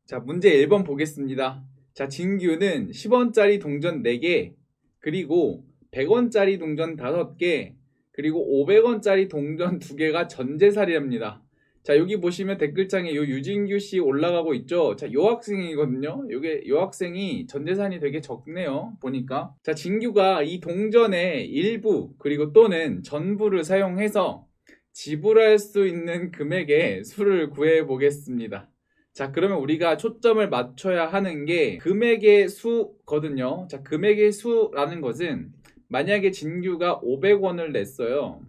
자, 문제 1번 보겠습니다. 자, 진규는 10원짜리 동전 4개, 그리고 100원짜리 동전 5개, 그리고 500원짜리 동전 2개가 전재산이랍니다. 자, 여기 보시면 댓글창에 요 유진규 씨 올라가고 있죠? 자, 요 학생이거든요. 요 학생이 전재산이 되게 적네요. 보니까. 자, 진규가 이 동전의 일부, 그리고 또는 전부를 사용해서 지불할 수 있는 금액의 수를 구해 보겠습니다. 자, 그러면 우리가 초점을 맞춰야 하는 게 금액의 수거든요. 자, 금액의 수라는 것은 만약에 진규가 500원을 냈어요.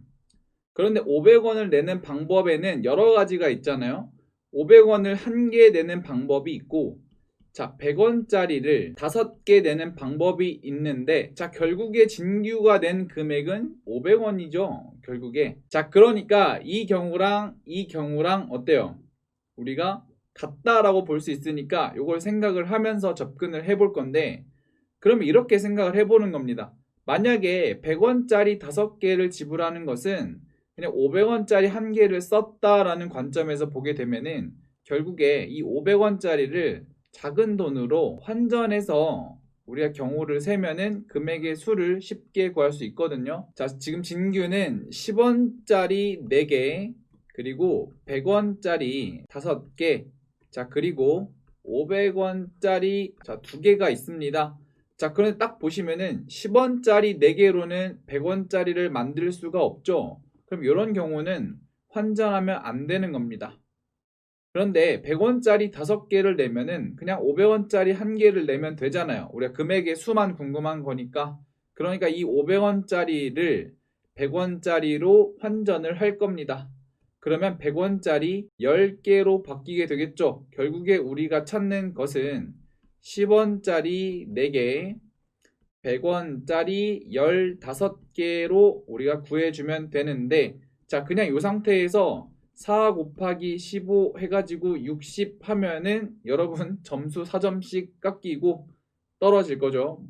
그런데 500원을 내는 방법에는 여러 가지가 있잖아요. 500원을 한 개 내는 방법이 있고, 자, 100원짜리를 5개 내는 방법이 있는데, 자, 결국에 진규가 낸 금액은 500원이죠. 결국에. 자, 그러니까 이 경우랑 어때요? 우리가 같다라고 볼 수 있으니까 이걸 생각을 하면서 접근을 해볼 건데, 그러면 이렇게 생각을 해보는 겁니다. 만약에 100원짜리 5개를 지불하는 것은 그냥 500원짜리 한 개를 썼다라는 관점에서 보게 되면은 결국에 이 500원짜리를 작은 돈으로 환전해서 우리가 경우를 세면은 금액의 수를 쉽게 구할 수 있거든요. 자, 지금 진규는 10원짜리 4개, 그리고 100원짜리 5개, 자, 그리고 500원짜리 자, 2개가 있습니다. 자, 그런데 딱 보시면은 10원짜리 4개로는 100원짜리를 만들 수가 없죠. 그럼 이런 경우는 환전하면 안 되는 겁니다. 그런데 100원짜리 5개를 내면은 그냥 500원짜리 1개를 내면 되잖아요. 우리가 금액의 수만 궁금한 거니까. 그러니까 이 500원짜리를 100원짜리로 환전을 할 겁니다. 그러면 100원짜리 10개로 바뀌게 되겠죠. 결국에 우리가 찾는 것은 10원짜리 4개, 100원짜리 15개로 우리가 구해주면 되는데, 자, 그냥 이 상태에서 4 곱하기 15 해가지고 60 하면은 여러분 점수 4점씩 깎이고 떨어질 거죠.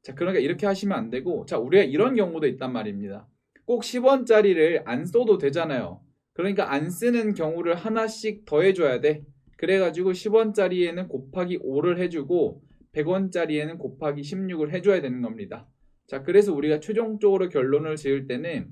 자, 그러니까 이렇게 하시면 안 되고, 자, 우리가 이런 경우도 있단 말입니다. 꼭 10원짜리를 안 써도 되잖아요. 그러니까 안 쓰는 경우를 하나씩 더해줘야 돼. 그래가지고 10원짜리에는 곱하기 5를 해주고 100원짜리에는 곱하기 16을 해줘야 되는 겁니다. 자, 그래서 우리가 최종적으로 결론을 지을 때는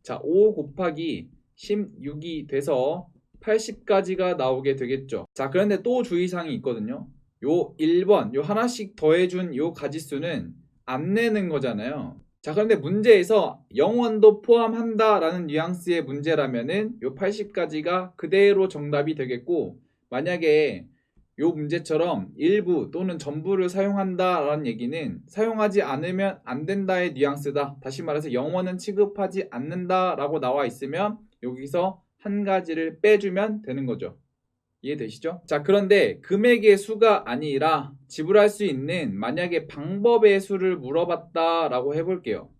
자, 5 곱하기 16이 돼서 80까지가 나오게 되겠죠. 자, 그런데 또 주의사항이 있거든요. 요 1번, 요 하나씩 더해준 요 가지수는 안 내는 거잖아요. 자, 그런데 문제에서 0원도 포함한다라는 뉘앙스의 문제라면은 요 80까지가 그대로 정답이 되겠고, 만약에 요 문제처럼 일부 또는 전부를 사용한다라는 얘기는 사용하지 않으면 안 된다의 뉘앙스다. 다시 말해서 0원은 취급하지 않는다라고 나와 있으면 여기서 한 가지를 빼주면 되는 거죠. 이해되시죠? 자, 그런데 금액의 수가 아니라 지불할 수 있는 만약에 방법의 수를 물어봤다라고 해볼게요.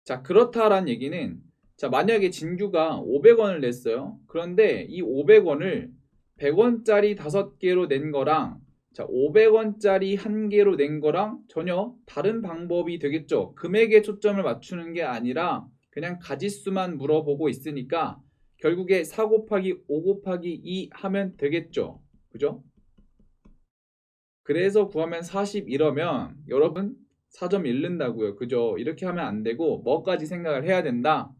자, 그렇다라는 얘기는 자, 만약에 진규가 500원을 냈어요. 그런데 이 500원을 100원짜리 5개로 낸 거랑 자, 500원짜리 1개로 낸 거랑 전혀 다른 방법이 되겠죠. 금액에 초점을 맞추는 게 아니라 그냥 가지수만 물어보고 있으니까 결국에 4 곱하기 5 곱하기 2 하면 되겠죠. 그죠? 그래서 구하면 40 이러면 여러분 4점 잃는다고요. 그죠? 이렇게 하면 안 되고 뭐까지 생각을 해야 된다?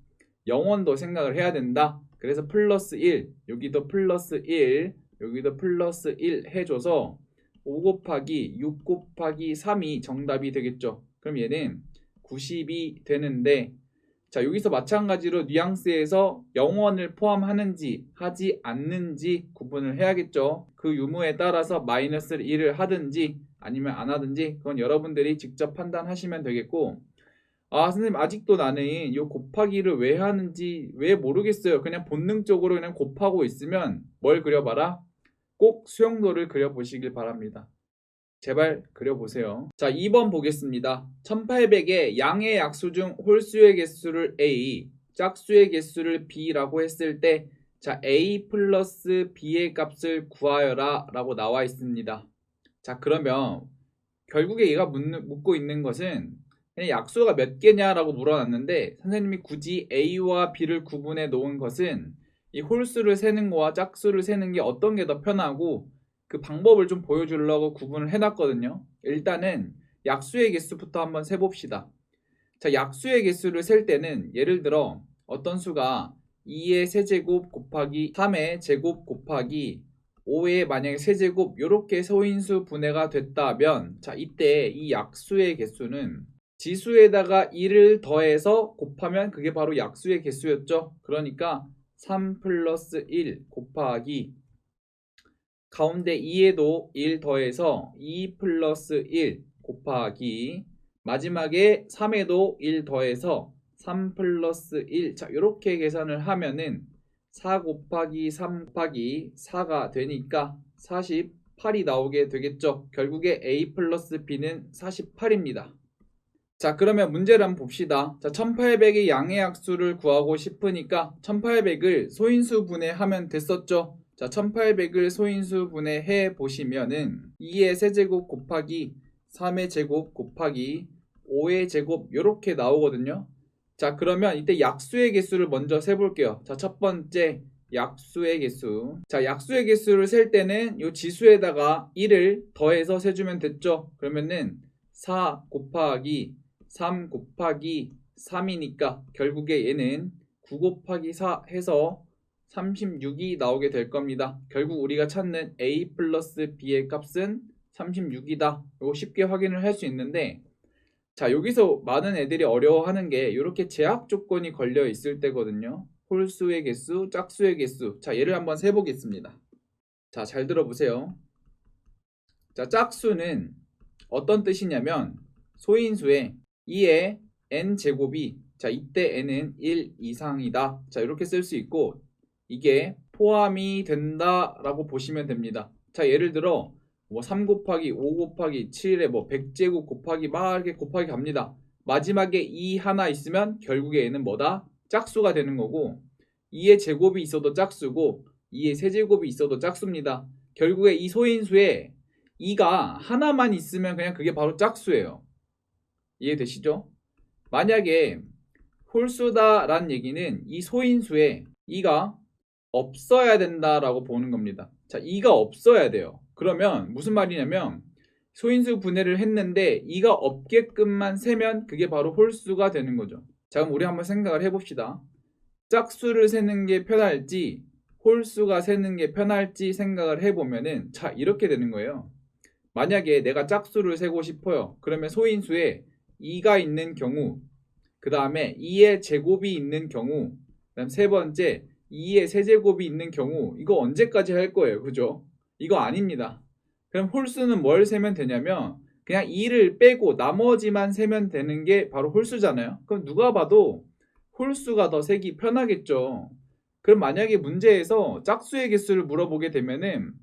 0원도 생각을 해야 된다. 그래서 플러스 1, 여기도 플러스 1, 여기도 플러스 1 해줘서 5 곱하기 6 곱하기 3이 정답이 되겠죠. 그럼 얘는 90이 되는데, 자, 여기서 마찬가지로 뉘앙스에서 0원을 포함하는지 하지 않는지 구분을 해야겠죠. 그 유무에 따라서 마이너스 1을 하든지 아니면 안 하든지 그건 여러분들이 직접 판단하시면 되겠고, 아, 선생님 아직도 나는 이 곱하기를 왜 하는지 왜 모르겠어요. 그냥 본능적으로 그냥 곱하고 있으면 뭘 그려봐라? 꼭 수용도를 그려보시길 바랍니다. 제발 그려보세요. 자, 2번 보겠습니다. 1800의 양의 약수 중 홀수의 개수를 A, 짝수의 개수를 B라고 했을 때 자, A 플러스 B의 값을 구하여라 라고 나와 있습니다. 자, 그러면 결국에 얘가 묻고 있는 것은 그냥 약수가 몇 개냐라고 물어놨는데 선생님이 굳이 A와 B를 구분해 놓은 것은 이 홀수를 세는 거와 짝수를 세는 게 어떤 게 더 편하고 그 방법을 좀 보여주려고 구분을 해놨거든요. 일단은 약수의 개수부터 한번 세봅시다. 자, 약수의 개수를 셀 때는 예를 들어 어떤 수가 2의 세제곱 곱하기 3의 제곱 곱하기 5의 만약에 세제곱 이렇게 소인수 분해가 됐다면 자, 이때 이 약수의 개수는 지수에다가 1을 더해서 곱하면 그게 바로 약수의 개수였죠. 그러니까 3 플러스 1 곱하기 가운데 2에도 1 더해서 2 플러스 1 곱하기 마지막에 3에도 1 더해서 3 플러스 1. 자, 이렇게 계산을 하면은 4 곱하기 3 곱하기 4가 되니까 48이 나오게 되겠죠. 결국에 A 플러스 B는 48입니다. 자, 그러면 문제를 한번 봅시다. 자, 1800의 양의 약수를 구하고 싶으니까 1800을 소인수 분해하면 됐었죠. 자, 1800을 소인수 분해해 보시면은 2의 세제곱 곱하기 3의 제곱 곱하기 5의 제곱 이렇게 나오거든요. 자, 그러면 이때 약수의 개수를 먼저 세볼게요. 자, 첫 번째 약수의 개수. 자, 약수의 개수를 셀 때는 이 지수에다가 1을 더해서 세주면 됐죠. 그러면은 4 곱하기 3 곱하기 3이니까 결국에 얘는 9 곱하기 4 해서 36이 나오게 될 겁니다. 결국 우리가 찾는 A 플러스 B의 값은 36이다. 이거 쉽게 확인을 할 수 있는데 자, 여기서 많은 애들이 어려워하는 게 이렇게 제약 조건이 걸려 있을 때거든요. 홀수의 개수, 짝수의 개수. 자, 얘를 한번 세보겠습니다. 자, 잘 들어보세요. 자, 짝수는 어떤 뜻이냐면 소인수에 2의 n제곱이 자, 이때 n은 1 이상이다. 자, 이렇게 쓸 수 있고 이게 포함이 된다라고 보시면 됩니다. 자, 예를 들어 뭐 3 곱하기 5 곱하기 7에 뭐 100제곱 곱하기 막 이렇게 곱하기 갑니다. 마지막에 2 하나 있으면 결국에 얘는 뭐다? 짝수가 되는 거고 2의 제곱이 있어도 짝수고 2의 세제곱이 있어도 짝수입니다. 결국에 이 소인수에 2가 하나만 있으면 그냥 그게 바로 짝수예요. 이해되시죠? 만약에 홀수다라는 얘기는 이 소인수에 2가 없어야 된다라고 보는 겁니다. 자, 2가 없어야 돼요. 그러면 무슨 말이냐면 소인수 분해를 했는데 2가 없게끔만 세면 그게 바로 홀수가 되는 거죠. 자, 그럼 우리 한번 생각을 해봅시다. 짝수를 세는 게 편할지 홀수가 세는 게 편할지 생각을 해보면은 자, 이렇게 되는 거예요. 만약에 내가 짝수를 세고 싶어요. 그러면 소인수에 2가 있는 경우, 그 다음에 2의 제곱이 있는 경우, 그 다음 세 번째 2의 세제곱이 있는 경우 이거 언제까지 할 거예요? 그죠? 이거 아닙니다. 그럼 홀수는 뭘 세면 되냐면 그냥 2를 빼고 나머지만 세면 되는 게 바로 홀수잖아요. 그럼 누가 봐도 홀수가 더 세기 편하겠죠. 그럼 만약에 문제에서 짝수의 개수를 물어보게 되면은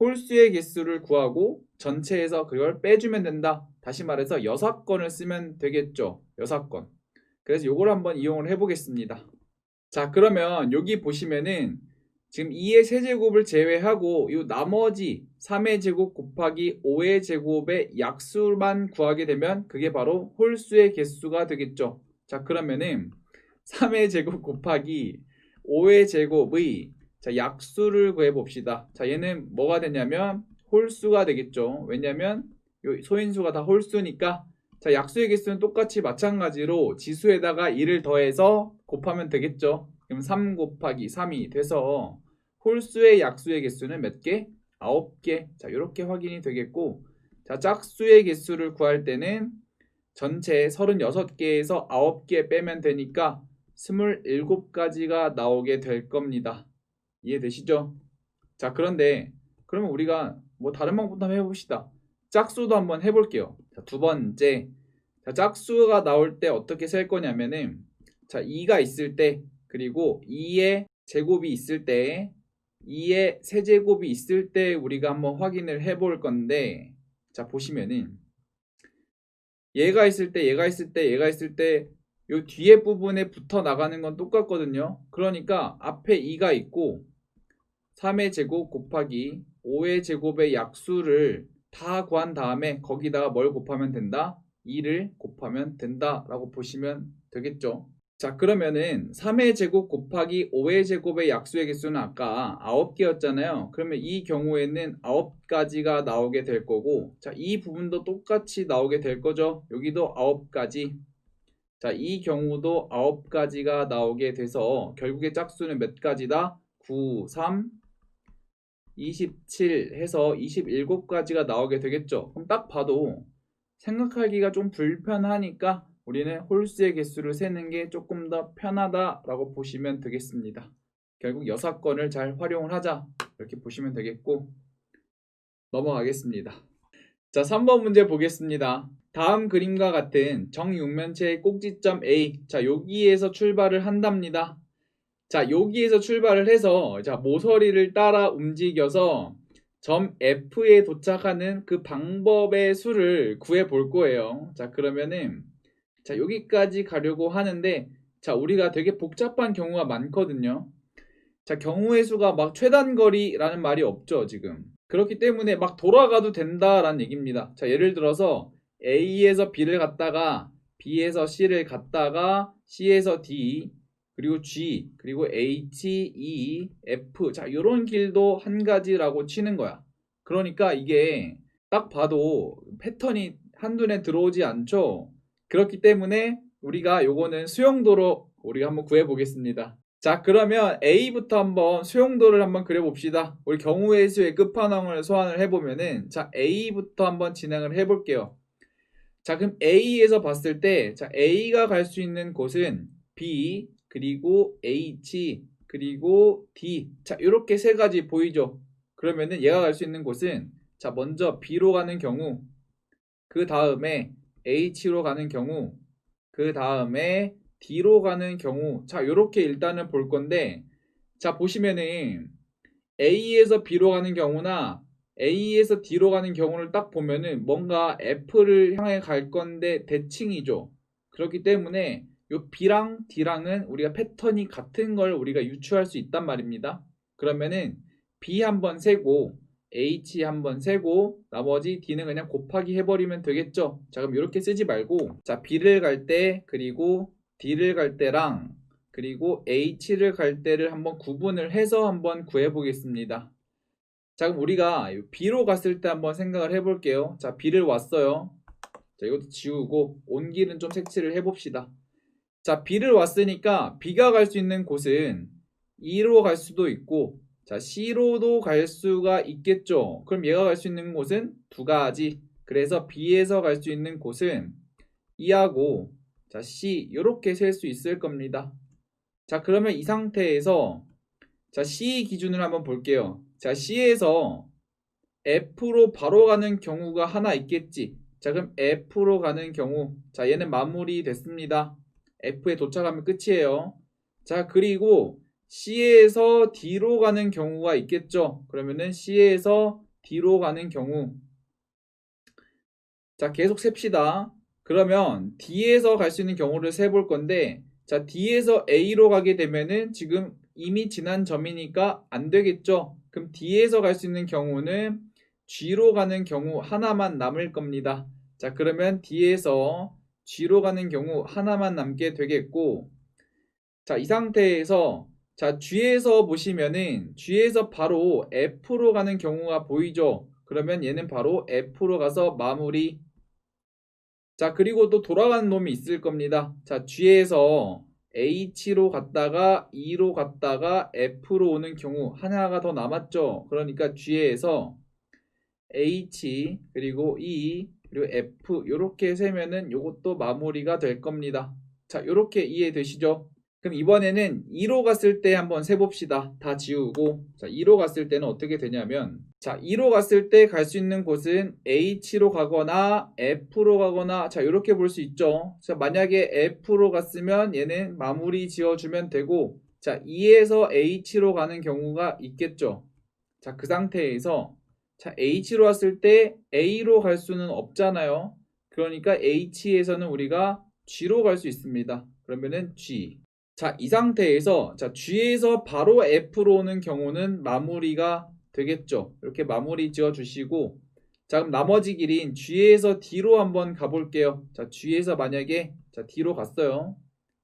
홀수의 개수를 구하고 전체에서 그걸 빼주면 된다. 다시 말해서 6건을 쓰면 되겠죠. 6건. 그래서 요걸 한번 이용을 해보겠습니다. 자, 그러면 여기 보시면은 지금 2의 세제곱을 제외하고 이 나머지 3의 제곱 곱하기 5의 제곱의 약수만 구하게 되면 그게 바로 홀수의 개수가 되겠죠. 자, 그러면은 3의 제곱 곱하기 5의 제곱의 자, 약수를 구해봅시다. 자, 얘는 뭐가 되냐면 홀수가 되겠죠. 왜냐면 요 소인수가 다 홀수니까 자, 약수의 개수는 똑같이 마찬가지로 지수에다가 1을 더해서 곱하면 되겠죠. 그럼 3 곱하기 3이 돼서 홀수의 약수의 개수는 몇 개? 9개. 자, 이렇게 확인이 되겠고 자, 짝수의 개수를 구할 때는 전체 36개에서 9개 빼면 되니까 27가지가 나오게 될 겁니다. 이해되시죠? 자, 그런데 그러면 우리가 뭐 다른 방법도 한번 해봅시다. 짝수도 한번 해볼게요. 자, 두 번째. 자, 짝수가 나올 때 어떻게 셀 거냐면은 자, 2가 있을 때 그리고 2의 제곱이 있을 때 2의 세제곱이 있을 때 우리가 한번 확인을 해볼 건데 자, 보시면은 얘가 있을 때 얘가 있을 때 얘가 있을 때 요 뒤에 부분에 붙어 나가는 건 똑같거든요. 그러니까 앞에 2가 있고 3의 제곱 곱하기 5의 제곱의 약수를 다 구한 다음에 거기다가 뭘 곱하면 된다? 2를 곱하면 된다 라고 보시면 되겠죠. 자, 그러면은 3의 제곱 곱하기 5의 제곱의 약수의 개수는 아까 9개였잖아요. 그러면 이 경우에는 9가지가 나오게 될 거고, 자, 이 부분도 똑같이 나오게 될 거죠. 여기도 9가지. 자, 이 경우도 9가지가 나오게 돼서 결국에 짝수는 몇 가지다? 9, 3, 27 해서 27가지가 나오게 되겠죠. 그럼 딱 봐도 생각하기가 좀 불편하니까 우리는 홀수의 개수를 세는 게 조금 더 편하다라고 보시면 되겠습니다. 결국 여사건을 잘 활용을 하자 이렇게 보시면 되겠고, 넘어가겠습니다. 자, 3번 문제 보겠습니다. 다음 그림과 같은 정육면체의 꼭지점 A, 자, 여기에서 출발을 한답니다. 자, 여기에서 출발을 해서 자, 모서리를 따라 움직여서 점 F에 도착하는 그 방법의 수를 구해 볼 거예요. 자, 그러면은 자, 여기까지 가려고 하는데, 자, 우리가 되게 복잡한 경우가 많거든요. 자, 경우의 수가 막 최단거리라는 말이 없죠, 지금. 그렇기 때문에 막 돌아가도 된다라는 얘기입니다. 자, 예를 들어서 A에서 B를 갔다가 B에서 C를 갔다가 C에서 D, 그리고 G, 그리고 H, E, F. 자, 이런 길도 한 가지라고 치는 거야. 그러니까 이게 딱 봐도 패턴이 한눈에 들어오지 않죠? 그렇기 때문에 우리가 요거는 수용도로 우리가 한번 구해 보겠습니다. 자, 그러면 A부터 한번 수용도를 한번 그려봅시다. 우리 경우의 수의 끝판왕을 소환을 해보면은, 자, A부터 한번 진행을 해볼게요. 자, 그럼 A에서 봤을 때, 자, A가 갈 수 있는 곳은 B, 그리고 H, 그리고 D. 자, 이렇게 세 가지 보이죠? 그러면은 얘가 갈 수 있는 곳은, 자, 먼저 B로 가는 경우, 그 다음에 H로 가는 경우, 그 다음에 D로 가는 경우. 자, 요렇게 일단은 볼 건데, 자, 보시면은 A에서 B로 가는 경우나 A에서 D로 가는 경우를 딱 보면은 뭔가 F를 향해 갈 건데 대칭이죠. 그렇기 때문에 요 B랑 D랑은 우리가 패턴이 같은 걸 우리가 유추할 수 있단 말입니다. 그러면은 B 한번 세고 H 한번 세고 나머지 D는 그냥 곱하기 해버리면 되겠죠. 자, 그럼 이렇게 쓰지 말고, 자, B를 갈 때 그리고 D를 갈 때랑 그리고 H를 갈 때를 한번 구분을 해서 한번 구해 보겠습니다. 자, 그럼 우리가 B로 갔을 때 한번 생각을 해볼게요. 자, B를 왔어요. 자, 이것도 지우고 온 길은 좀 색칠을 해봅시다. 자, B를 왔으니까 B가 갈 수 있는 곳은 E로 갈 수도 있고, 자, C로도 갈 수가 있겠죠. 그럼 얘가 갈 수 있는 곳은 두 가지. 그래서 B에서 갈 수 있는 곳은 E하고, 자, C 이렇게 셀 수 있을 겁니다. 자, 그러면 이 상태에서 자, C 기준으로 한번 볼게요. 자, C에서 F로 바로 가는 경우가 하나 있겠지. 자, 그럼 F로 가는 경우, 자, 얘는 마무리 됐습니다. F에 도착하면 끝이에요. 자, 그리고 C에서 D로 가는 경우가 있겠죠. 그러면은 C에서 D로 가는 경우, 자, 계속 셉시다. 그러면 D에서 갈 수 있는 경우를 세볼 건데, 자, D에서 A로 가게 되면은 지금 이미 지난 점이니까 안 되겠죠. 그럼 D에서 갈 수 있는 경우는 G로 가는 경우 하나만 남을 겁니다. 자, 그러면 D에서 G로 가는 경우 하나만 남게 되겠고, 자, 이 상태에서 자, G에서 보시면은 G에서 바로 F로 가는 경우가 보이죠. 그러면 얘는 바로 F로 가서 마무리. 자, 그리고 또 돌아가는 놈이 있을 겁니다. 자, G에서 H로 갔다가 E로 갔다가 F로 오는 경우 하나가 더 남았죠. 그러니까 G에서 H 그리고 E 그리고 F 이렇게 세면은 요것도 마무리가 될 겁니다. 자, 이렇게 이해되시죠? 그럼 이번에는 2로 갔을 때 한번 세봅시다. 다 지우고, 자, 2로 갔을 때는 어떻게 되냐면, 자, 2로 갔을 때 갈 수 있는 곳은 H로 가거나 F로 가거나, 자, 이렇게 볼 수 있죠. 자, 만약에 F로 갔으면 얘는 마무리 지어주면 되고, 자, 2에서 H로 가는 경우가 있겠죠. 자, 그 상태에서 자, H로 왔을 때 A로 갈 수는 없잖아요. 그러니까 H에서는 우리가 G로 갈 수 있습니다. 그러면은 G. 자, 이 상태에서 자, G에서 바로 F로 오는 경우는 마무리가 되겠죠. 이렇게 마무리 지어 주시고, 자, 그럼 나머지 길인 G에서 D로 한번 가볼게요. 자, G에서 만약에 자, D로 갔어요.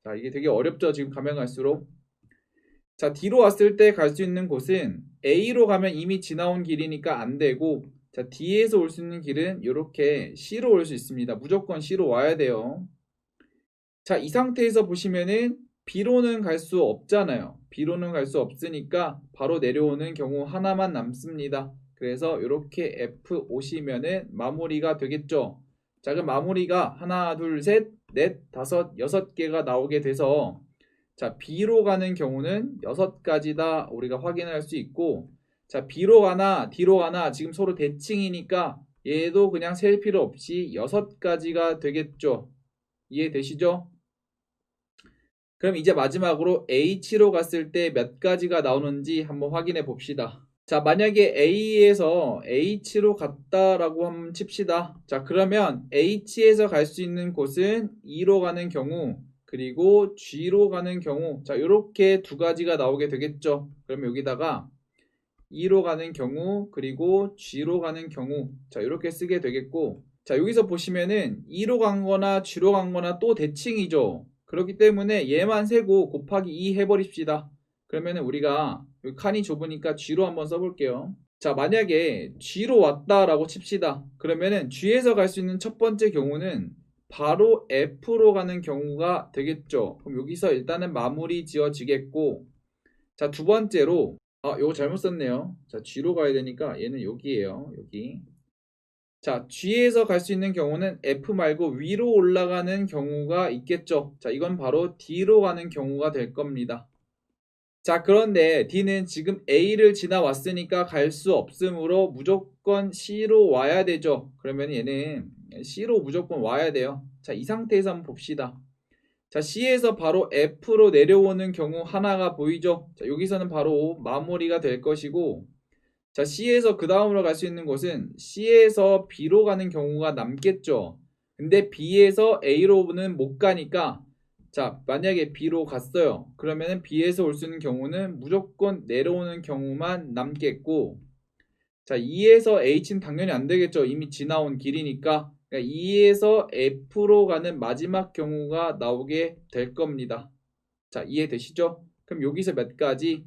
자, 이게 되게 어렵죠. 지금 가면 갈수록. 자, D로 왔을 때 갈 수 있는 곳은 A로 가면 이미 지나온 길이니까 안 되고, 자, D에서 올 수 있는 길은 이렇게 C로 올 수 있습니다. 무조건 C로 와야 돼요. 자, 이 상태에서 보시면은 B로는 갈 수 없잖아요. B로는 갈 수 없으니까 바로 내려오는 경우 하나만 남습니다. 그래서 이렇게 F 오시면은 마무리가 되겠죠. 자, 그럼 마무리가 하나, 둘, 셋, 넷, 다섯, 6개가 나오게 돼서 자, B로 가는 경우는 6가지다 우리가 확인할 수 있고, 자, B로 가나 D로 가나 지금 서로 대칭이니까 얘도 그냥 셀 필요 없이 6가지가 되겠죠. 이해되시죠? 그럼 이제 마지막으로 H로 갔을 때 몇 가지가 나오는지 한번 확인해 봅시다. 자, 만약에 A에서 H로 갔다라고 한번 칩시다. 자, 그러면 H에서 갈 수 있는 곳은 E로 가는 경우, 그리고 G로 가는 경우, 자, 이렇게 2가지가 나오게 되겠죠. 그러면 여기다가 E로 가는 경우, 그리고 G로 가는 경우, 자, 이렇게 쓰게 되겠고, 자, 여기서 보시면은 E로 간 거나 G로 간 거나 또 대칭이죠. 그렇기 때문에 얘만 세고 곱하기 2 해버립시다. 그러면은 우리가 여기 칸이 좁으니까 G로 한번 써볼게요. 자, 만약에 G로 왔다라고 칩시다. 그러면은 G에서 갈 수 있는 첫 번째 경우는 바로 F로 가는 경우가 되겠죠. 그럼 여기서 일단은 마무리 지어지겠고, 자, 두 번째로 요거 잘못 썼네요. 자, G로 가야 되니까 얘는 여기에요. 여기. 자, G에서 갈 수 있는 경우는 F 말고 위로 올라가는 경우가 있겠죠. 자, 이건 바로 D로 가는 경우가 될 겁니다. 자, 그런데 D는 지금 A를 지나왔으니까 갈 수 없으므로 무조건 C로 와야 되죠. 그러면 얘는 C로 무조건 와야 돼요. 자, 이 상태에서 한번 봅시다. 자, C에서 바로 F로 내려오는 경우 하나가 보이죠? 자, 여기서는 바로 마무리가 될 것이고, 자, C에서 그 다음으로 갈 수 있는 곳은 C에서 B로 가는 경우가 남겠죠. 근데 B에서 A로는 못 가니까, 자, 만약에 B로 갔어요. 그러면은 B에서 올 수 있는 경우는 무조건 내려오는 경우만 남겠고, 자, E에서 H는 당연히 안 되겠죠. 이미 지나온 길이니까. 그러니까 E에서 F로 가는 마지막 경우가 나오게 될 겁니다. 자, 이해되시죠? 그럼 여기서 몇 가지?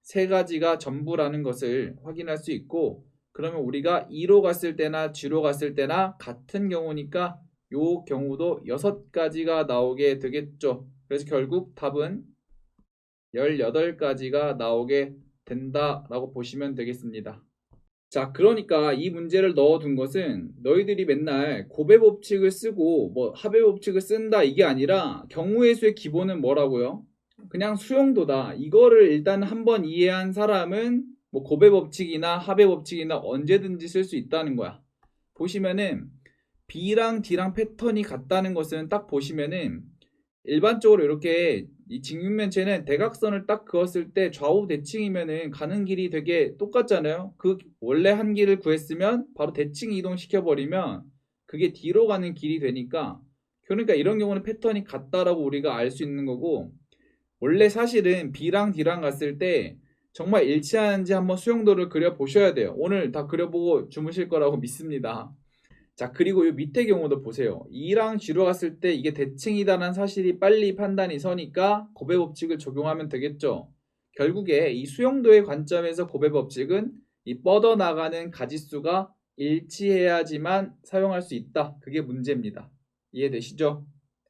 3가지가 전부라는 것을 확인할 수 있고, 그러면 우리가 E로 갔을 때나 G로 갔을 때나 같은 경우니까 요 경우도 6가지가 나오게 되겠죠. 그래서 결국 답은 18가지가 나오게 된다라고 보시면 되겠습니다. 자, 그러니까 이 문제를 넣어둔 것은 너희들이 맨날 곱의 법칙을 쓰고 뭐 합의 법칙을 쓴다 이게 아니라 경우의 수의 기본은 뭐라고요? 그냥 수용도다. 이거를 일단 한번 이해한 사람은 뭐 곱의 법칙이나 합의 법칙이나 언제든지 쓸 수 있다는 거야. 보시면은 B랑 D랑 패턴이 같다는 것은 딱 보시면은 일반적으로 이렇게 이 직육면체는 대각선을 딱 그었을 때 좌우 대칭이면은 가는 길이 되게 똑같잖아요. 그 원래 한 길을 구했으면 바로 대칭 이동시켜 버리면 그게 D로 가는 길이 되니까, 그러니까 이런 경우는 패턴이 같다라고 우리가 알 수 있는 거고, 원래 사실은 B랑 D랑 갔을 때 정말 일치하는지 한번 수용도를 그려보셔야 돼요. 오늘 다 그려보고 주무실 거라고 믿습니다. 자, 그리고 이 밑에 경우도 보세요. E랑 G로 갔을 때 이게 대칭이다라는 사실이 빨리 판단이 서니까 곱의 법칙을 적용하면 되겠죠. 결국에 이 수용도의 관점에서 곱의 법칙은 이 뻗어나가는 가지수가 일치해야지만 사용할 수 있다. 그게 문제입니다. 이해되시죠?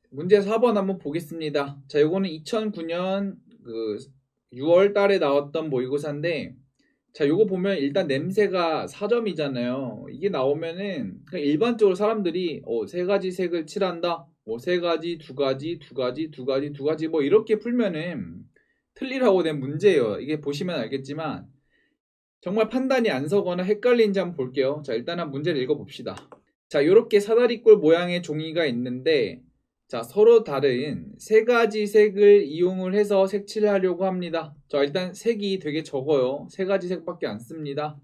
문제 4번 한번 보겠습니다. 자, 요거는 2009년 6월 달에 나왔던 모의고사인데, 자, 요거 보면 일단 냄새가 4점이잖아요. 이게 나오면은 그냥 일반적으로 사람들이 3가지 색을 칠한다. 뭐 3가지, 2가지, 2가지, 2가지, 2가지 뭐 이렇게 풀면은 틀리라고 된 문제예요. 이게 보시면 알겠지만 정말 판단이 안 서거나 헷갈리는지 한번 볼게요. 자, 일단 한 문제를 읽어봅시다. 자, 요렇게 사다리꼴 모양의 종이가 있는데, 자, 서로 다른 3가지 색을 이용을 해서 색칠을 하려고 합니다. 자, 일단 색이 되게 적어요. 3가지 색밖에 안 씁니다.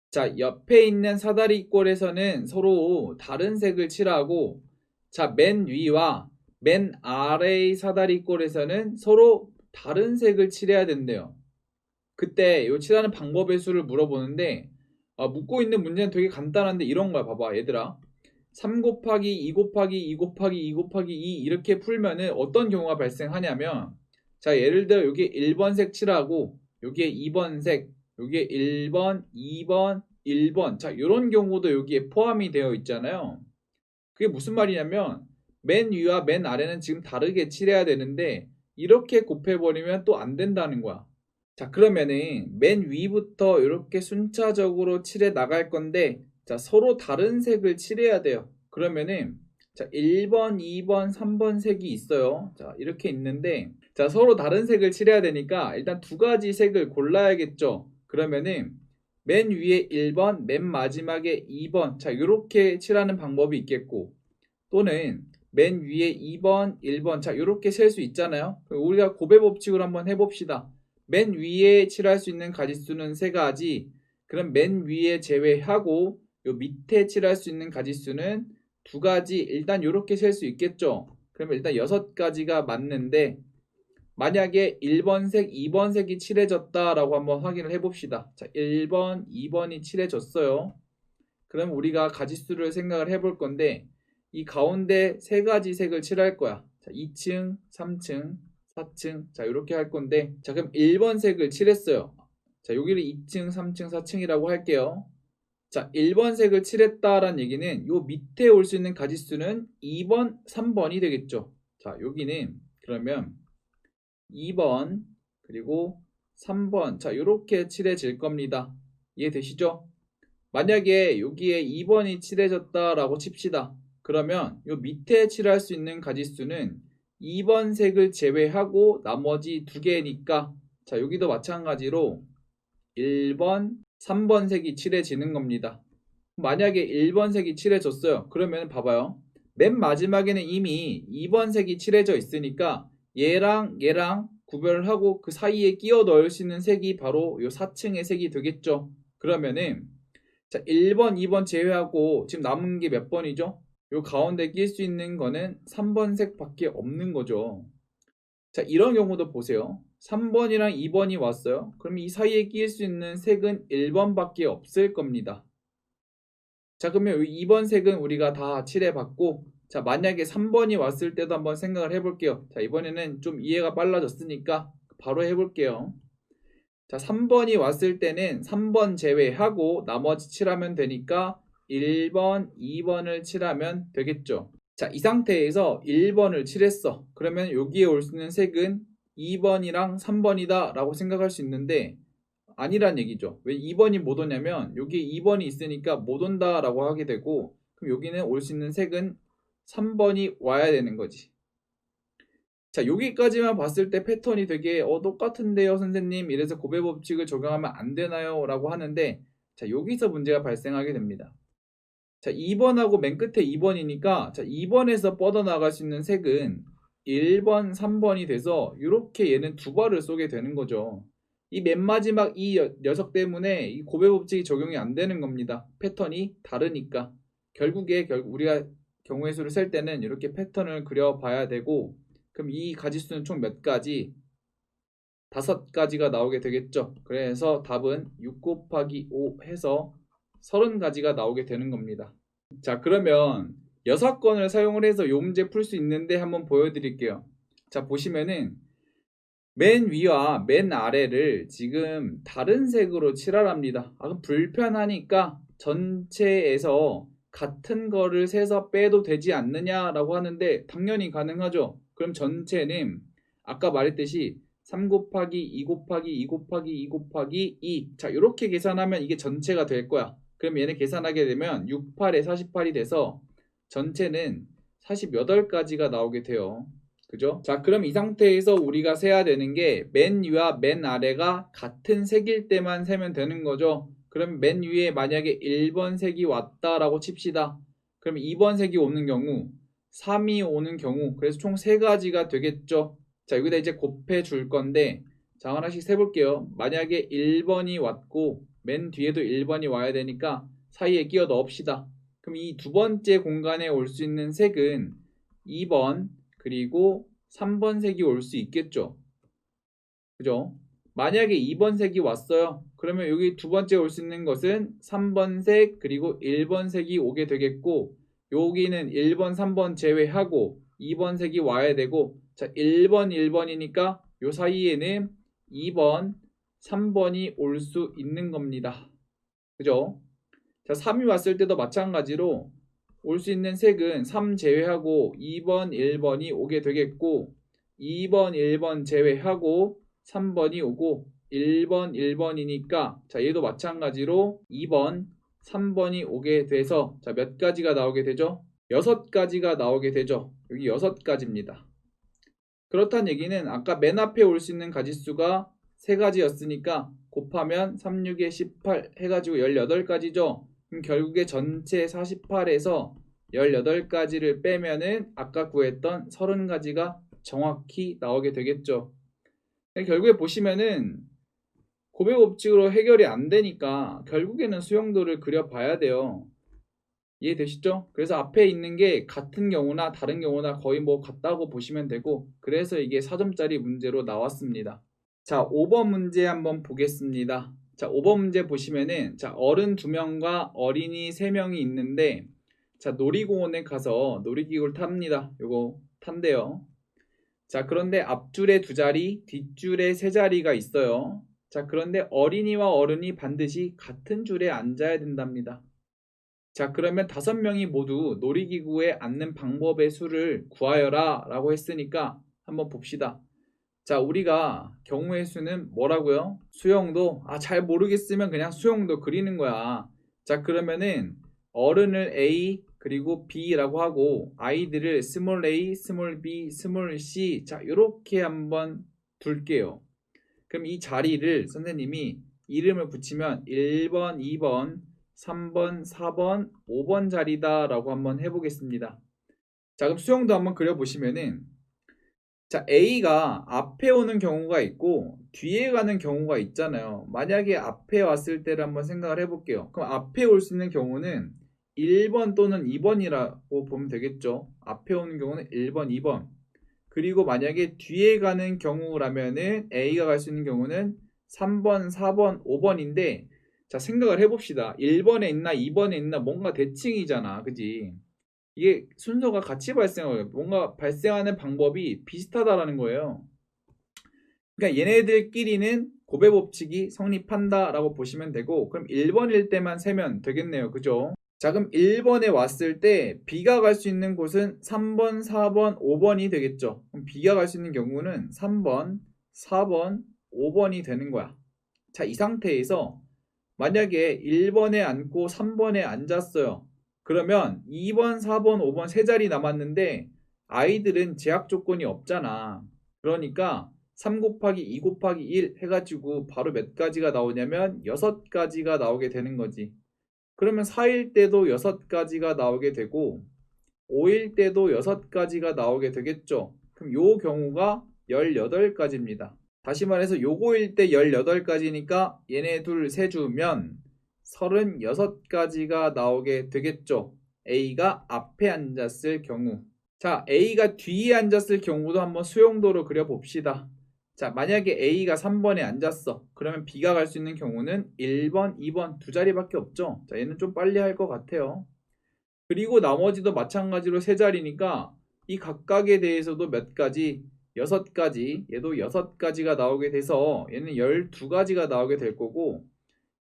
자, 옆에 있는 사다리꼴에서는 서로 다른 색을 칠하고, 자, 맨 위와 맨 아래의 사다리꼴에서는 서로 다른 색을 칠해야 된대요. 그때 요 칠하는 방법의 수를 물어보는데, 묻고 있는 문제는 되게 간단한데 이런 거야. 봐봐, 얘들아. 3 곱하기 2 곱하기 2 곱하기 2 곱하기 2 이렇게 풀면은 어떤 경우가 발생하냐면, 자, 예를 들어 여기 1번 색 칠하고 여기에 2번 색, 여기에 1번, 2번, 1번. 자, 이런 경우도 여기에 포함이 되어 있잖아요. 그게 무슨 말이냐면 맨 위와 맨 아래는 지금 다르게 칠해야 되는데 이렇게 곱해버리면 또 안 된다는 거야. 자, 그러면은 맨 위부터 이렇게 순차적으로 칠해 나갈 건데, 자, 서로 다른 색을 칠해야 돼요. 그러면은 자, 1번, 2번, 3번 색이 있어요. 자, 이렇게 있는데, 자, 서로 다른 색을 칠해야 되니까 일단 두 가지 색을 골라야겠죠. 그러면은 맨 위에 1번, 맨 마지막에 2번. 자, 이렇게 칠하는 방법이 있겠고, 또는 맨 위에 2번, 1번. 자, 이렇게 셀 수 있잖아요. 우리가 곱해 법칙으로 한번 해봅시다. 맨 위에 칠할 수 있는 가지수는 3가지. 그럼 맨 위에 제외하고 요 밑에 칠할 수 있는 가지수는 2가지. 일단 이렇게 셀 수 있겠죠. 그러면 일단 6가지가 맞는데, 만약에 1번색, 2번색이 칠해졌다라고 한번 확인을 해봅시다. 자, 1번, 2번이 칠해졌어요. 그럼 우리가 가지수를 생각을 해볼 건데, 이 가운데 3가지 색을 칠할 거야. 자, 2층, 3층, 4층. 자, 이렇게 할 건데, 자, 그럼 1번 색을 칠했어요. 자, 여기를 2층, 3층, 4층이라고 할게요. 자, 1번 색을 칠했다라는 얘기는 요 밑에 올 수 있는 가지수는 2번, 3번이 되겠죠. 자, 여기는 그러면 2번, 그리고 3번. 자, 이렇게 칠해질 겁니다. 이해되시죠? 만약에 여기에 2번이 칠해졌다라고 칩시다. 그러면 요 밑에 칠할 수 있는 가지수는 2번 색을 제외하고 나머지 2개니까, 자, 여기도 마찬가지로 1번, 3번 색이 칠해지는 겁니다. 만약에 1번 색이 칠해졌어요. 그러면 봐봐요. 맨 마지막에는 이미 2번 색이 칠해져 있으니까 얘랑 얘랑 구별을 하고 그 사이에 끼워 넣을 수 있는 색이 바로 요 4층의 색이 되겠죠. 그러면은 자, 1번, 2번 제외하고 지금 남은 게 몇 번이죠? 요 가운데 낄 수 있는 거는 3번 색밖에 없는 거죠. 자, 이런 경우도 보세요. 3번이랑 2번이 왔어요. 그럼 이 사이에 끼일 수 있는 색은 1번밖에 없을 겁니다. 자, 그러면 2번 색은 우리가 다 칠해봤고, 자, 만약에 3번이 왔을 때도 한번 생각을 해볼게요. 자, 이번에는 좀 이해가 빨라졌으니까 바로 해볼게요. 자, 3번이 왔을 때는 3번 제외하고 나머지 칠하면 되니까 1번, 2번을 칠하면 되겠죠. 자, 이 상태에서 1번을 칠했어. 그러면 여기에 올 수 있는 색은 2번이랑 3번이다 라고 생각할 수 있는데, 아니란 얘기죠. 왜 2번이 못 오냐면 여기에 2번이 있으니까 못 온다 라고 하게 되고, 그럼 여기는 올 수 있는 색은 3번이 와야 되는 거지. 자, 여기까지만 봤을 때 패턴이 되게 똑같은데요 선생님, 이래서 곱해 법칙을 적용하면 안 되나요? 라고 하는데, 자, 여기서 문제가 발생하게 됩니다. 자, 2번하고 맨 끝에 2번이니까, 자, 2번에서 뻗어나갈 수 있는 색은 1번, 3번이 돼서 이렇게 얘는 2발을 쏘게 되는 거죠. 이 맨 마지막 이 녀석 때문에 이 곱해 법칙이 적용이 안 되는 겁니다. 패턴이 다르니까. 결국 우리가 경우의 수를 셀 때는 이렇게 패턴을 그려봐야 되고, 그럼 이 가지수는 총 몇 가지? 5가지가 나오게 되겠죠. 그래서 답은 6 곱하기 5 해서 30가지가 나오게 되는 겁니다. 자, 그러면 6건을 사용을 해서 이 문제 풀 수 있는데 한번 보여드릴게요. 자, 보시면은 맨 위와 맨 아래를 지금 다른 색으로 칠하랍니다. 그럼 불편하니까 전체에서 같은 거를 세서 빼도 되지 않느냐라고 하는데, 당연히 가능하죠. 그럼 전체는 아까 말했듯이 3 곱하기 2 곱하기 2 곱하기 2 곱하기 2. 자, 이렇게 계산하면 이게 전체가 될 거야. 그럼 얘는 계산하게 되면 6, 8에 48이 돼서 전체는 48가지가 나오게 돼요. 그죠? 자, 그럼 이 상태에서 우리가 세야 되는 게 맨 위와 맨 아래가 같은 색일 때만 세면 되는 거죠. 그럼 맨 위에 만약에 1번 색이 왔다라고 칩시다. 그럼 2번 색이 오는 경우, 3이 오는 경우, 그래서 총 3가지가 되겠죠. 자, 여기다 이제 곱해 줄 건데, 자, 하나씩 세볼게요. 만약에 1번이 왔고 맨 뒤에도 1번이 와야 되니까 사이에 끼워 넣읍시다. 그럼 이 두 번째 공간에 올 수 있는 색은 2번, 그리고 3번 색이 올 수 있겠죠. 그죠? 만약에 2번 색이 왔어요. 그러면 여기 두 번째 올 수 있는 것은 3번 색, 그리고 1번 색이 오게 되겠고, 여기는 1번, 3번 제외하고 2번 색이 와야 되고, 자, 1번, 1번이니까 요 사이에는 2번, 3번이 올 수 있는 겁니다. 그죠? 자, 3이 왔을 때도 마찬가지로 올 수 있는 색은 3 제외하고 2번, 1번이 오게 되겠고, 2번, 1번 제외하고 3번이 오고, 1번, 1번이니까 자, 얘도 마찬가지로 2번, 3번이 오게 돼서 자, 몇 가지가 나오게 되죠? 6가지가 나오게 되죠. 여기 6가지입니다. 그렇다는 얘기는 아까 맨 앞에 올 수 있는 가지수가 3가지였으니까 곱하면 3, 6에 18 해가지고 18가지죠. 그럼 결국에 전체 48에서 18가지를 빼면은 아까 구했던 30가지가 정확히 나오게 되겠죠. 결국에 보시면은 곱의 법칙으로 해결이 안 되니까 결국에는 수용도를 그려봐야 돼요. 이해되시죠? 그래서 앞에 있는 게 같은 경우나 다른 경우나 거의 뭐 같다고 보시면 되고, 그래서 이게 4점짜리 문제로 나왔습니다. 자, 5번 문제 한번 보겠습니다. 자, 5번 문제 보시면은 자, 어른 2명과 어린이 3명이 있는데 자, 놀이공원에 가서 놀이기구를 탑니다. 요거 탄대요. 자, 그런데 앞줄에 2자리, 뒷줄에 3자리가 있어요. 자, 그런데 어린이와 어른이 반드시 같은 줄에 앉아야 된답니다. 자, 그러면 5명이 모두 놀이기구에 앉는 방법의 수를 구하여라 라고 했으니까 한번 봅시다. 자, 우리가 경우의 수는 뭐라고요? 수용도, 잘 모르겠으면 그냥 수용도 그리는 거야. 자, 그러면은 어른을 A 그리고 B라고 하고 아이들을 스몰 a, 스몰 b, 스몰 c, 자, 이렇게 한번 둘게요. 그럼 이 자리를 선생님이 이름을 붙이면 1번, 2번, 3번, 4번, 5번 자리다 라고 한번 해보겠습니다. 자, 그럼 수용도 한번 그려보시면은 자, A가 앞에 오는 경우가 있고 뒤에 가는 경우가 있잖아요. 만약에 앞에 왔을 때를 한번 생각을 해볼게요. 그럼 앞에 올 수 있는 경우는 1번 또는 2번이라고 보면 되겠죠. 앞에 오는 경우는 1번, 2번. 그리고 만약에 뒤에 가는 경우라면은 A가 갈 수 있는 경우는 3번, 4번, 5번인데 자, 생각을 해봅시다. 1번에 있나 2번에 있나 뭔가 대칭이잖아. 그지? 이게 순서가 같이 발생해요. 뭔가 발생하는 방법이 비슷하다라는 거예요. 그러니까 얘네들끼리는 곱의 법칙이 성립한다라고 보시면 되고, 그럼 1번일 때만 세면 되겠네요. 그죠? 자, 그럼 1번에 왔을 때 B가 갈 수 있는 곳은 3번, 4번, 5번이 되겠죠. 그럼 B가 갈 수 있는 경우는 3번, 4번, 5번이 되는 거야. 자, 이 상태에서 만약에 1번에 앉고 3번에 앉았어요. 그러면 2번, 4번, 5번 세 자리 남았는데 아이들은 제약 조건이 없잖아. 그러니까 3 곱하기 2 곱하기 1 해가지고 바로 몇 가지가 나오냐면 6가지가 나오게 되는 거지. 그러면 4일 때도 6가지가 나오게 되고 5일 때도 6가지가 나오게 되겠죠. 그럼 요 경우가 18가지입니다. 다시 말해서 요거일 때 18가지니까 얘네 둘 세주면 36가지가 나오게 되겠죠. A가 앞에 앉았을 경우. 자, A가 뒤에 앉았을 경우도 한번 수용도로 그려봅시다. 자, 만약에 A가 3번에 앉았어. 그러면 B가 갈 수 있는 경우는 1번, 2번 두 자리밖에 없죠. 자, 얘는 좀 빨리 할 것 같아요. 그리고 나머지도 마찬가지로 세 자리니까 이 각각에 대해서도 몇 가지, 6가지, 얘도 6가지가 나오게 돼서 얘는 12가지가 나오게 될 거고,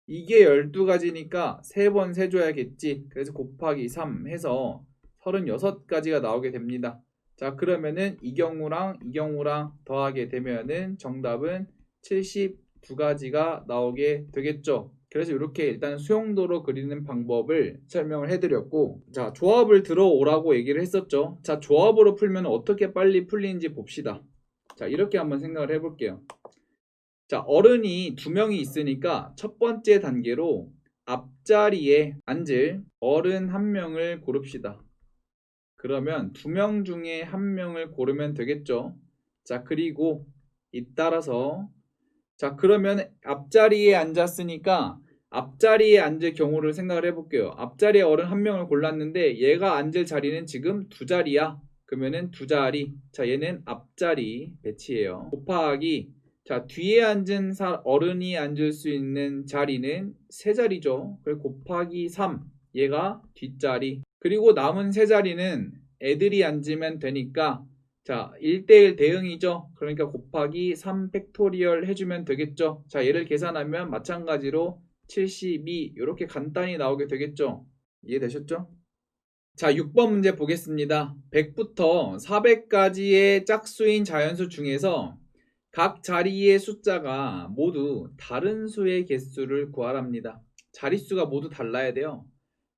이게 12가지니까 3번 세줘야겠지. 그래서 곱하기 3 해서 36가지가 나오게 됩니다. 자, 그러면은 이 경우랑 이 경우랑 더하게 되면은 정답은 72가지가 나오게 되겠죠. 그래서 이렇게 일단 수용도로 그리는 방법을 설명을 해드렸고, 자, 조합을 들어오라고 얘기를 했었죠. 자, 조합으로 풀면 어떻게 빨리 풀리는지 봅시다. 자, 이렇게 한번 생각을 해볼게요. 자, 어른이 2명이 있으니까 첫 번째 단계로 앞자리에 앉을 어른 1명을 고릅시다. 그러면 2명 중에 1명을 고르면 되겠죠. 자, 그리고 잇따라서 자, 그러면 앞자리에 앉았으니까 앞자리에 앉을 경우를 생각을 해볼게요. 앞자리에 어른 1명을 골랐는데 얘가 앉을 자리는 지금 2자리야. 그러면은 2자리. 자, 얘는 앞자리 배치예요. 곱하기 자, 뒤에 앉은 어른이 앉을 수 있는 자리는 3자리죠. 그리고 곱하기 3. 얘가 뒷자리. 그리고 남은 세 자리는 애들이 앉으면 되니까 자 1대1 대응이죠. 그러니까 곱하기 3 팩토리얼 해주면 되겠죠. 자 얘를 계산하면 마찬가지로 72 이렇게 간단히 나오게 되겠죠. 이해되셨죠? 자 6번 문제 보겠습니다. 100부터 400까지의 짝수인 자연수 중에서 각 자리의 숫자가 모두 다른 수의 개수를 구하랍니다. 자릿수가 모두 달라야 돼요.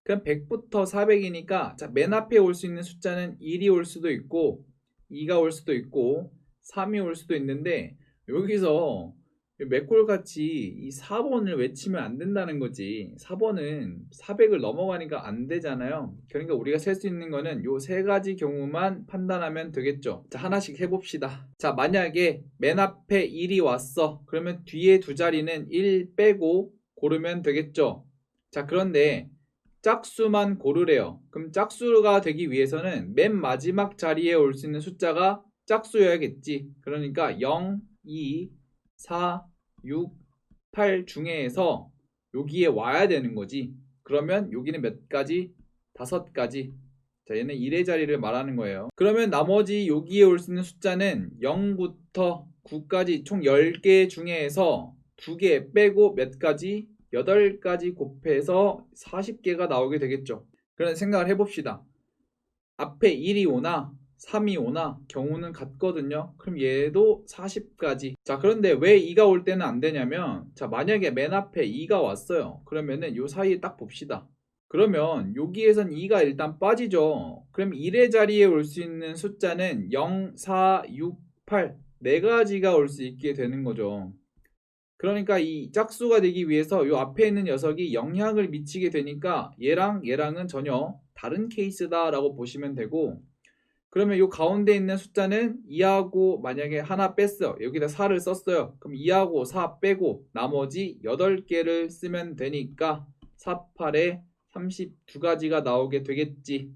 그럼 100부터 400이니까 자, 맨 앞에 올 수 있는 숫자는 1이 올 수도 있고 2가 올 수도 있고 3이 올 수도 있는데 여기서 맥콜같이 이 4번을 외치면 안 된다는 거지. 4번은 400을 넘어가니까 안 되잖아요. 그러니까 우리가 셀 수 있는 거는 요 세 가지 경우만 판단하면 되겠죠. 자, 하나씩 해봅시다. 자, 만약에 맨 앞에 1이 왔어. 그러면 뒤에 두 자리는 1 빼고 고르면 되겠죠. 자, 그런데 짝수만 고르래요. 그럼 짝수가 되기 위해서는 맨 마지막 자리에 올 수 있는 숫자가 짝수여야겠지. 그러니까 0, 2, 4, 6, 8 중에서 여기에 와야 되는 거지. 그러면 여기는 몇 가지? 5가지. 자, 얘는 1의 자리를 말하는 거예요. 그러면 나머지 여기에 올 수 있는 숫자는 0부터 9까지 총 10개 중에서 2개 빼고 몇 가지? 8가지 곱해서 40개가 나오게 되겠죠. 그런 생각을 해봅시다. 앞에 1이 오나 3이 오나 경우는 같거든요. 그럼 얘도 40가지. 자, 그런데 왜 2가 올 때는 안 되냐면 자, 만약에 맨 앞에 2가 왔어요. 그러면은 요 사이에 딱 봅시다. 그러면 여기에선 2가 일단 빠지죠. 그럼 1의 자리에 올 수 있는 숫자는 0, 4, 6, 8 4가지가 올 수 있게 되는 거죠. 그러니까 이 짝수가 되기 위해서 이 앞에 있는 녀석이 영향을 미치게 되니까 얘랑은 전혀 다른 케이스다라고 보시면 되고, 그러면 이 가운데 있는 숫자는 2하고 만약에 하나 뺐어요. 여기다 4를 썼어요. 그럼 2하고 4 빼고 나머지 8개를 쓰면 되니까 4, 8에 32가지가 나오게 되겠지.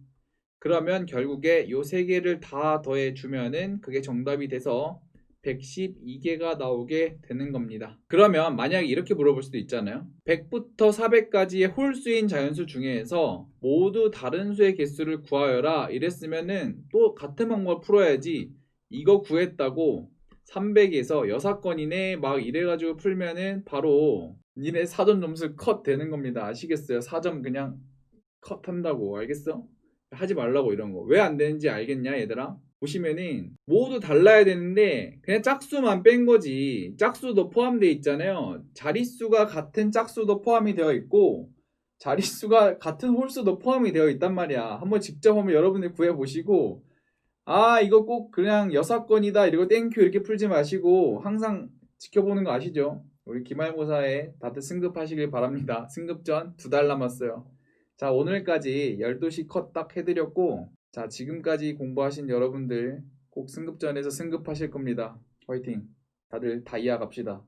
그러면 결국에 이 3개를 다 더해주면은 그게 정답이 돼서 112개가 나오게 되는 겁니다. 그러면 만약에 이렇게 물어볼 수도 있잖아요. 100부터 400까지의 홀수인 자연수 중에서 모두 다른 수의 개수를 구하여라 이랬으면은 또 같은 방법을 풀어야지. 이거 구했다고 300에서 6건이네 막 이래가지고 풀면은 바로 니네 4점 점수 컷 되는 겁니다. 아시겠어요? 4점 그냥 컷 한다고. 알겠어? 하지 말라고 이런 거. 왜 안 되는지 알겠냐 얘들아? 보시면은 모두 달라야 되는데 그냥 짝수만 뺀 거지. 짝수도 포함되어 있잖아요. 자릿수가 같은 짝수도 포함이 되어 있고 자릿수가 같은 홀수도 포함이 되어 있단 말이야. 한번 직접 한번 여러분들 구해보시고 아 이거 꼭 그냥 6건이다 이러고 땡큐 이렇게 풀지 마시고 항상 지켜보는 거 아시죠? 우리 기말고사에 다들 승급하시길 바랍니다. 승급 전 2달 남았어요. 자, 오늘까지 12시 컷 딱 해드렸고 자, 지금까지 공부하신 여러분들 꼭 승급전에서 승급하실 겁니다. 화이팅! 다들 다이아 갑시다.